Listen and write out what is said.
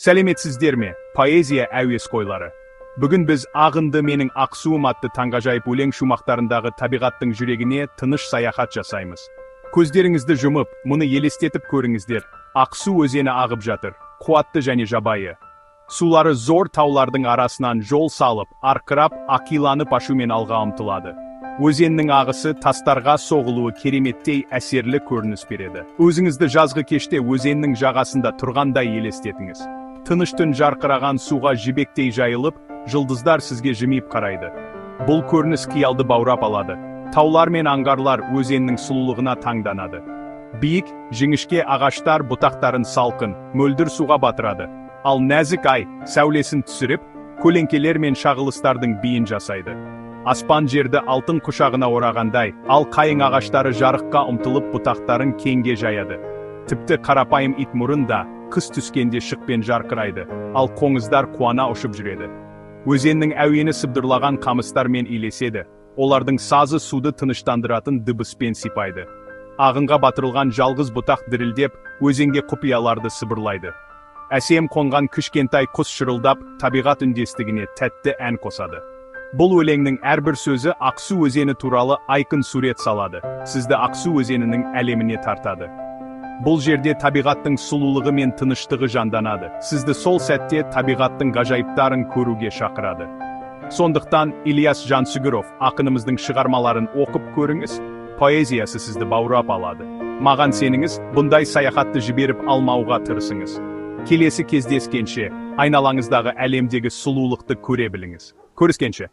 Сәлеметсіздер ме, поэзия әуесқойлары. Бүгін біз «Ағынды менің ақсуым» атты таңғажайып өлең шумақтарындағы табиғаттың жүрегіне тыныш саяхат жасаймыз. Көздеріңізді жұмып, мұны елестетіп көріңіздер. Ақсу өзені ағып жатыр, қуатты және жабайы. Сулары зор таулардың арасынан жол салып, арқырап, ақиланып ашумен алға ұмтылады. Өзеннің ағысы тастарға соғылуы кереметтей әсерлі көрініс береді. Өзіңізді жазғы кеште өзеннің жағасында тұрғандай елестетіңіз. Тыныш түн жарқыраған суға жібектей жайылып, жұлдыздар сізге жымиып қарайды. Бұл көрініс қиялды баурап алады. Таулар мен аңғарлар өзеннің сұлулығына таңданады. Биік, жіңішке ағаштар бұтақтарын салқын, мөлдір суға батырады. Ал нәзік ай, сәулесін түсіріп, көлеңкелер мен шағылыстардың биін жасайды. Аспан жерді алтын құшағына орағандай, ал қайың ағаштары жарыққа ұмтылып бұтақтарын кеңге жаяды. Тіпті қарапайым итмұрын да қыс түскенде шықпен жарқырайды, ал қоңыздар қуана ұшып жүреді. Өзеннің әуені сыбдырлаған қамыстармен илеседі, олардың сазы суды тыныштандыратын дыбыспен сипайды. Ағынға батырылған жалғыз бұтақ дірілдеп, өзенге құпияларды сыбырлайды. Әсем қонған кішкентай құс шырылдап, табиғат үндестігіне тәтті ән қосады. Бұл өлеңнің әрбір сөзі Ақсу өзені туралы айқын сурет салады, сізді Ақсу өзенінің әлеміне тартады. Бұл жерде табиғаттың сұлулығы мен тыныштығы жанданады, сізді сол сәтте табиғаттың ғажайыптарын көруге шақырады. Сондықтан Ильяс Жансүгіров ақынымыздың шығармаларын оқып көріңіз, поэзиясы сізді баурап алады. Маған сеніңіз, бұндай саяхатты жіберіп алмауға тырысыңыз. Келесі кездескенше, айналаңыздағы әлемдегі сұлулықты көре біліңіз. Көріскенше.